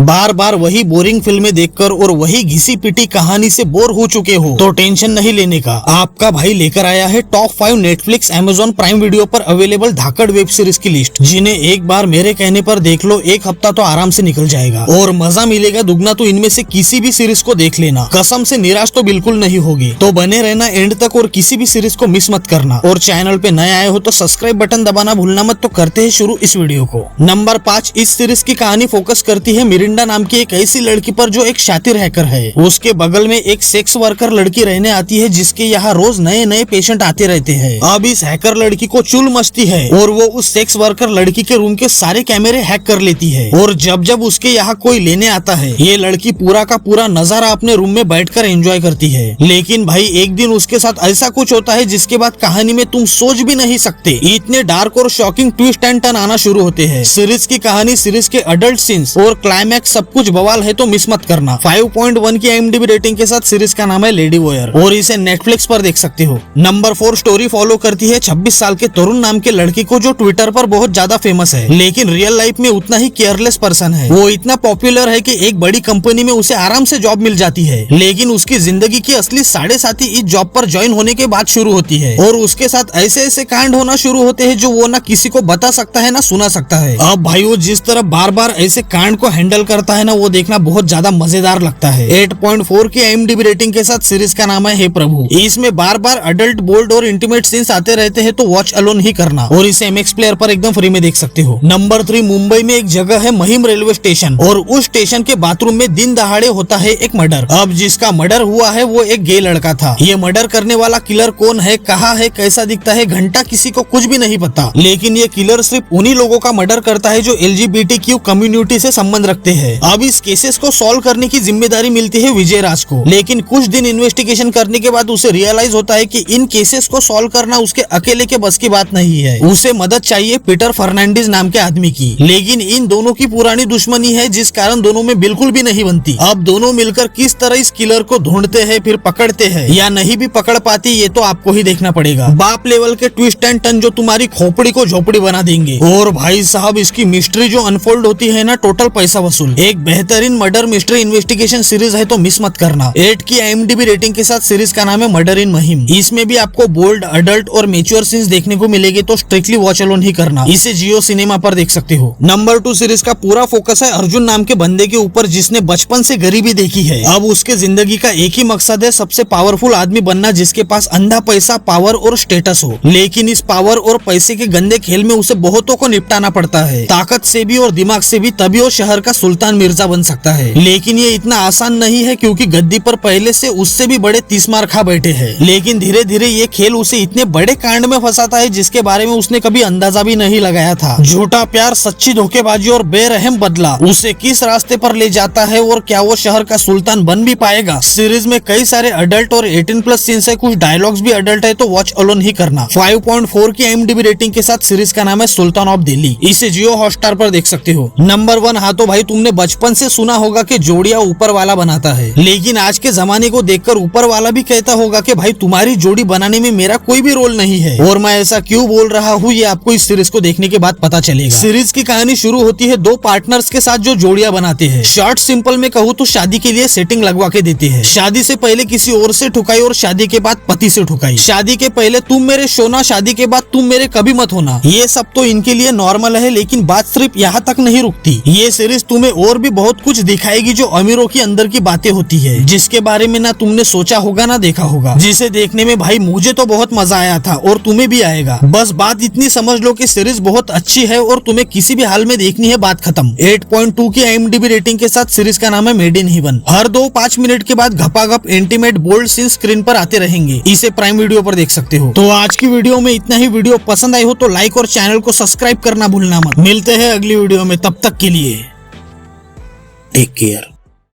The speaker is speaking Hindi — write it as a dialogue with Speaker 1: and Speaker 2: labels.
Speaker 1: बार बार वही बोरिंग फिल्में देखकर और वही घिसी पिटी कहानी से बोर हो चुके हो तो टेंशन नहीं लेने का। आपका भाई लेकर आया है top 5 Netflix, Amazon prime video पर अवेलेबल धाकड़ वेब सीरीज की लिस्ट, जिन्हें एक बार मेरे कहने पर देख लो, एक हफ्ता तो आराम से निकल जाएगा और मजा मिलेगा दुगना। तो इनमें से किसी भी सीरीज को देख लेना, कसम से निराश तो बिल्कुल नहीं होगी। तो बने रहना एंड तक और किसी भी सीरीज को मिस मत करना। और चैनल पे नए आए हो तो सब्सक्राइब बटन दबाना भूलना मत। तो करते हैं शुरू इस वीडियो को। नंबर 5, इस सीरीज की कहानी फोकस करती है मिरिंडा नाम की एक ऐसी लड़की पर जो एक शातिर हैकर है। उसके बगल में एक सेक्स वर्कर लड़की रहने आती है जिसके यहाँ रोज नए नए पेशेंट आते रहते हैं। अब इस हैकर लड़की को चुल मचती है और वो उस सेक्स वर्कर लड़की के रूम के सारे कैमरे हैक कर लेती है। और जब जब उसके यहाँ कोई लेने आता है, ये लड़की पूरा का पूरा नजारा अपने रूम में बैठकर एंजॉय करती है। लेकिन भाई एक दिन उसके साथ ऐसा कुछ होता है जिसके बाद कहानी में तुम सोच भी नहीं सकते, इतने डार्क और शॉकिंग ट्विस्ट एंड टर्न आना शुरू होते हैं। सीरीज की कहानी, सीरीज के अडल्ट सीन्स और क्लाइमैक्स सब कुछ बवाल है, तो मिस मत करना। 5.1 की IMDb रेटिंग के साथ सीरीज का नाम है लेडी वॉयर और इसे नेटफ्लिक्स पर देख सकते हो। नंबर 4, स्टोरी फॉलो करती है 26 साल के तरुण नाम के लड़की को जो ट्विटर पर बहुत ज्यादा फेमस है, लेकिन रियल लाइफ में उतना ही केयरलेस पर्सन है। वो इतना पॉपुलर है कि एक बड़ी कंपनी में उसे आराम से जॉब मिल जाती है, लेकिन उसकी जिंदगी की असली साढ़े-साथी इस जॉब पर ज्वाइन होने के बाद शुरू होती है और उसके साथ ऐसे ऐसे कांड होना शुरू होते हैं जो वो ना किसी को बता सकता है ना सुना सकता है। अब भाई वो जिस तरह बार बार ऐसे कांड को हैंडल करता है ना, वो देखना बहुत ज्यादा मजेदार लगता है। 8.4 की IMDb रेटिंग के साथ सीरीज का नाम है हे प्रभु। इसमें बार बार अडल्ट, बोल्ड और इंटीमेट सीन्स आते रहते हैं, तो वॉच अलोन ही करना और इसे MX प्लेयर पर एकदम फ्री में देख सकते हो। नंबर 3, मुंबई में एक जगह है महिम रेलवे स्टेशन और उस स्टेशन के बाथरूम में दिन दहाड़े होता है एक मर्डर। अब जिसका मर्डर हुआ है वो एक गे लड़का था। ये मर्डर करने वाला किलर कौन है, कहाँ है, कैसा दिखता है, घंटा किसी को कुछ भी नहीं पता। लेकिन ये किलर सिर्फ उन्हीं लोगों का मर्डर करता है जो LGBTQ कम्युनिटी से संबंध रखते हैं। अब इस केसेस को सॉल्व करने की जिम्मेदारी मिलती है विजय राज को, लेकिन कुछ दिन इन्वेस्टिगेशन करने के बाद उसे रियलाइज होता है कि इन केसेस को सॉल्व करना उसके अकेले के बस की बात नहीं है। उसे मदद चाहिए पीटर फर्नांडिस नाम के आदमी की। लेकिन इन दोनों की पुरानी दुश्मनी है जिस कारण दोनों में बिल्कुल भी नहीं बनती। अब दोनों मिलकर किस तरह इस किलर को ढूंढते हैं, फिर पकड़ते हैं या नहीं भी पकड़ पाती, ये तो आपको ही देखना पड़ेगा। बाप लेवल के ट्विस्ट एंड टर्न जो तुम्हारी खोपड़ी को झोपड़ी बना देंगे। और भाई साहब इसकी मिस्ट्री जो अनफोल्ड होती है ना, टोटल पैसा वसूल। एक बेहतरीन मर्डर मिस्ट्री इन्वेस्टिगेशन सीरीज है, तो मिस मत करना। 8 की IMDb रेटिंग के साथ सीरीज का नाम है मर्डर इन महिम। इसमें भी आपको बोल्ड, अडल्ट और मेच्योर सीन्स देखने को मिलेंगे, तो स्ट्रिक्टली वॉच अलोन ही करना। इसे जियो सिनेमा पर देख सकते हो। नंबर 2 सीरीज का पूरा फोकस है अर्जुन नाम के बंदे के ऊपर जिसने बचपन से गरीबी देखी है। अब उसके जिंदगी का एक ही मकसद है, सबसे पावरफुल आदमी बनना जिसके पास अंधा पैसा, पावर और स्टेटस हो। लेकिन इस पावर और पैसे के गंदे खेल में उसे बहुतों को निपटाना पड़ता है। ताकत से भी और दिमाग से भी, तभी वो शहर का सुल्तान मिर्जा बन सकता है। लेकिन ये इतना आसान नहीं है क्योंकि गद्दी पर पहले से उससे भी बड़े 30 मार खा बैठे हैं। लेकिन धीरे धीरे ये खेल उसे इतने बड़े कांड में फंसाता है जिसके बारे में उसने कभी अंदाजा भी नहीं लगाया था। झूठा प्यार, सच्ची धोखेबाजी और बेरहम बदला उसे किस रास्ते पर ले जाता है और क्या वो शहर का सुल्तान बन भी पाएगा। सीरीज में कई सारे अडल्ट और 18+ सीन्स है, कुछ डायलॉग्स भी अडल्ट है, तो वॉच अलोन ही करना। 5.4 की IMDb रेटिंग के साथ सीरीज का नाम है सुल्तान ऑफ दिल्ली। इसे जियो हॉटस्टार पर देख सकते हो। नंबर 1, हाँ तो भाई तुमने बचपन से सुना होगा कि जोड़ियां ऊपर वाला बनाता है, लेकिन आज के जमाने को देखकर ऊपर वाला भी कहता होगा कि भाई तुम्हारी जोड़ी बनाने में मेरा कोई भी रोल नहीं है। और मैं ऐसा क्यों बोल रहा हूँ ये आपको इस सीरीज को देखने के बाद पता चलेगा। सीरीज की कहानी शुरू होती है 2 पार्टनर्स के साथ जो जोड़ियां बनाते हैं। शॉर्ट सिंपल में कहूँ तो शादी के लिए सेटिंग लगवा के देते हैं। शादी से पहले किसी और से ठुकाई और शादी के बाद पति से ठुकाई। शादी के पहले तुम मेरे सोना, शादी के बाद तुम मेरे कभी मत होना। ये सब तो इनके लिए नॉर्मल है, लेकिन बात सिर्फ यहाँ तक नहीं रुकती। ये सीरीज तुम्हें और भी बहुत कुछ दिखाएगी जो अमीरों की अंदर की बातें होती है, जिसके बारे में ना तुमने सोचा होगा ना देखा होगा, जिसे देखने में भाई मुझे तो बहुत मजा आया था और तुम्हें भी आएगा। बस बात इतनी समझ लो कि सीरीज बहुत अच्छी है और तुम्हें किसी भी हाल में देखनी है, बात खत्म। 8.2 की IMDb रेटिंग के साथ सीरीज का नाम है made in heaven. Her 2-5 minute के बाद घपाघप इंटीमेट बोल्ड सीन स्क्रीन पर आते रहेंगे। इसे प्राइम वीडियो पर देख सकते हो। तो आज की वीडियो में इतना ही। वीडियो पसंद आई हो तो लाइक और चैनल को सब्सक्राइब करना भूलना मत। मिलते हैं अगली वीडियो में, तब तक के लिए टेक केयर।